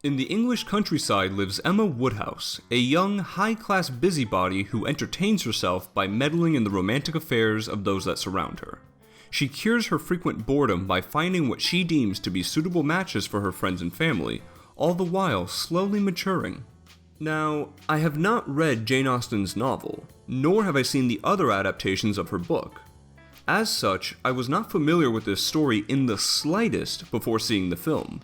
In the English countryside lives Emma Woodhouse, a young, high-class busybody who entertains herself by meddling in the romantic affairs of those that surround her. She cures her frequent boredom by finding what she deems to be suitable matches for her friends and family, all the while slowly maturing. Now, I have not read Jane Austen's novel, nor have I seen the other adaptations of her book. As such, I was not familiar with this story in the slightest before seeing the film.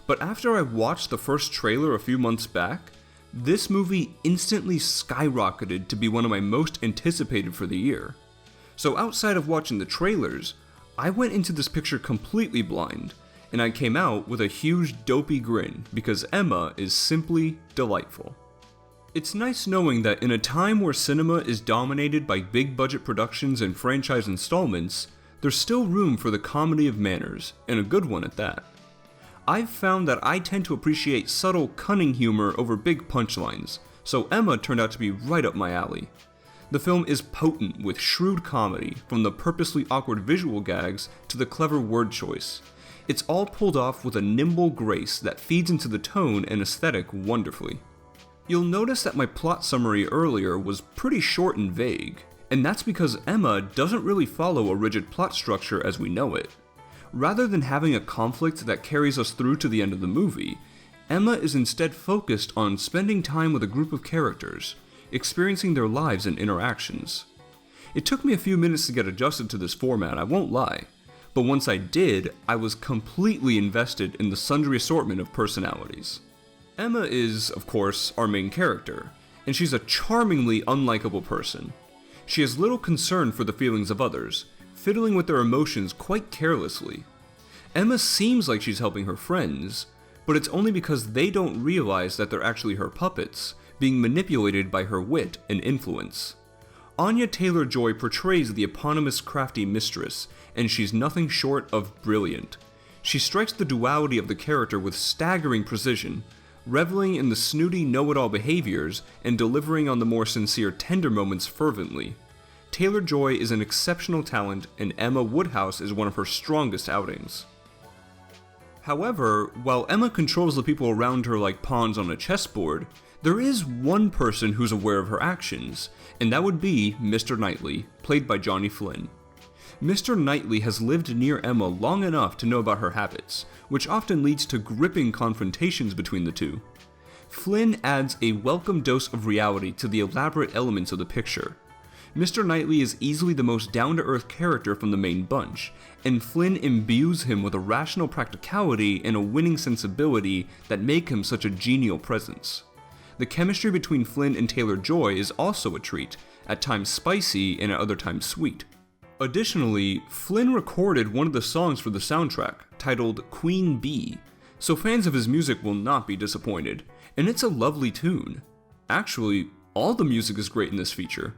But after I watched the first trailer a few months back, this movie instantly skyrocketed to be one of my most anticipated for the year. So outside of watching the trailers, I went into this picture completely blind, and I came out with a huge dopey grin because Emma is simply delightful. It's nice knowing that in a time where cinema is dominated by big budget productions and franchise installments, there's still room for the comedy of manners, and a good one at that. I've found that I tend to appreciate subtle, cunning humor over big punchlines, so Emma turned out to be right up my alley. The film is potent with shrewd comedy, from the purposely awkward visual gags to the clever word choice. It's all pulled off with a nimble grace that feeds into the tone and aesthetic wonderfully. You'll notice that my plot summary earlier was pretty short and vague, and that's because Emma doesn't really follow a rigid plot structure as we know it. Rather than having a conflict that carries us through to the end of the movie, Emma is instead focused on spending time with a group of characters, experiencing their lives and interactions. It took me a few minutes to get adjusted to this format, I won't lie, but once I did, I was completely invested in the sundry assortment of personalities. Emma is, of course, our main character, and she's a charmingly unlikable person. She has little concern for the feelings of others, fiddling with their emotions quite carelessly. Emma seems like she's helping her friends, but it's only because they don't realize that they're actually her puppets, being manipulated by her wit and influence. Anya Taylor-Joy portrays the eponymous crafty mistress, and she's nothing short of brilliant. She strikes the duality of the character with staggering precision, reveling in the snooty know-it-all behaviors and delivering on the more sincere tender moments fervently. Taylor-Joy is an exceptional talent, and Emma Woodhouse is one of her strongest outings. However, while Emma controls the people around her like pawns on a chessboard, there is one person who's aware of her actions, and that would be Mr. Knightley, played by Johnny Flynn. Mr. Knightley has lived near Emma long enough to know about her habits, which often leads to gripping confrontations between the two. Flynn adds a welcome dose of reality to the elaborate elements of the picture. Mr. Knightley is easily the most down-to-earth character from the main bunch, and Flynn imbues him with a rational practicality and a winning sensibility that make him such a genial presence. The chemistry between Flynn and Taylor-Joy is also a treat, at times spicy and at other times sweet. Additionally, Flynn recorded one of the songs for the soundtrack, titled Queen Bee, so fans of his music will not be disappointed, and it's a lovely tune. Actually, all the music is great in this feature.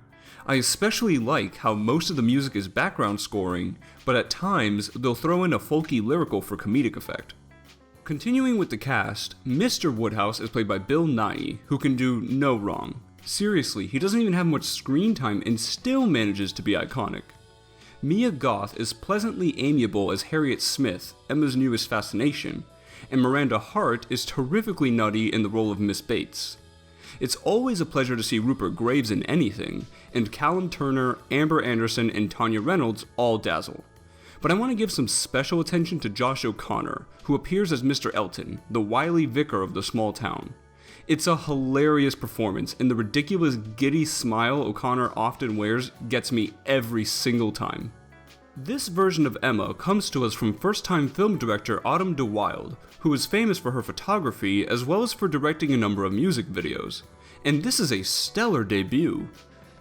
I especially like how most of the music is background scoring, but at times they'll throw in a folky lyrical for comedic effect. Continuing with the cast, Mr. Woodhouse is played by Bill Nighy, who can do no wrong. Seriously, he doesn't even have much screen time and still manages to be iconic. Mia Goth is pleasantly amiable as Harriet Smith, Emma's newest fascination, and Miranda Hart is terrifically nutty in the role of Miss Bates. It's always a pleasure to see Rupert Graves in anything, and Callum Turner, Amber Anderson, and Tanya Reynolds all dazzle. But I want to give some special attention to Josh O'Connor, who appears as Mr. Elton, the wily vicar of the small town. It's a hilarious performance, and the ridiculous giddy smile O'Connor often wears gets me every single time. This version of Emma comes to us from first-time film director Autumn de Wilde, who is famous for her photography as well as for directing a number of music videos. And this is a stellar debut.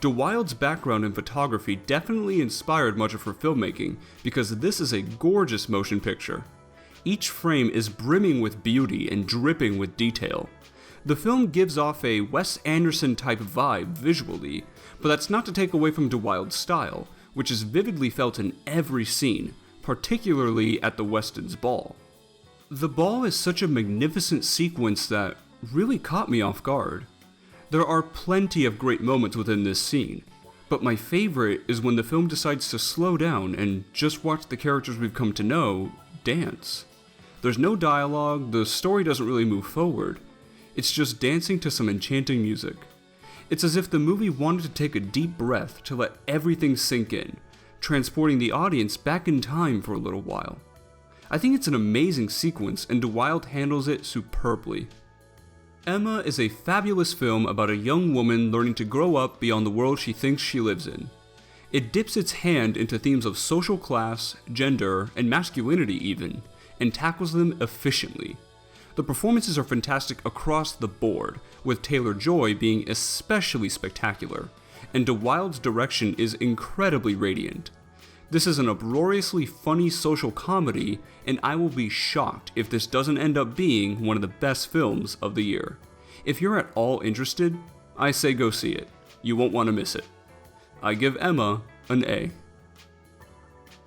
De Wilde's background in photography definitely inspired much of her filmmaking, because this is a gorgeous motion picture. Each frame is brimming with beauty and dripping with detail. The film gives off a Wes Anderson type vibe visually, but that's not to take away from de Wilde's style, which is vividly felt in every scene, particularly at the Weston's ball. The ball is such a magnificent sequence that really caught me off guard. There are plenty of great moments within this scene, but my favorite is when the film decides to slow down and just watch the characters we've come to know dance. There's no dialogue, the story doesn't really move forward. It's just dancing to some enchanting music. It's as if the movie wanted to take a deep breath to let everything sink in, transporting the audience back in time for a little while. I think it's an amazing sequence, and DeWilde handles it superbly. Emma is a fabulous film about a young woman learning to grow up beyond the world she thinks she lives in. It dips its hand into themes of social class, gender, and masculinity even, and tackles them efficiently. The performances are fantastic across the board, with Taylor-Joy being especially spectacular, and DeWilde's direction is incredibly radiant. This is an uproariously funny social comedy, and I will be shocked if this doesn't end up being one of the best films of the year. If you're at all interested, I say go see it. You won't want to miss it. I give Emma an A.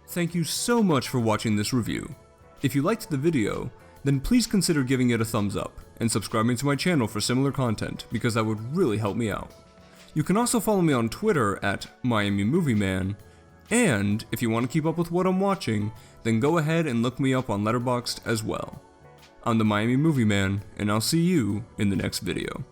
Thank you so much for watching this review. If you liked the video, then please consider giving it a thumbs up and subscribing to my channel for similar content because that would really help me out. You can also follow me on Twitter at MiamiMovieMan, and if you want to keep up with what I'm watching, then go ahead and look me up on Letterboxd as well. I'm the Miami Movie Man, and I'll see you in the next video.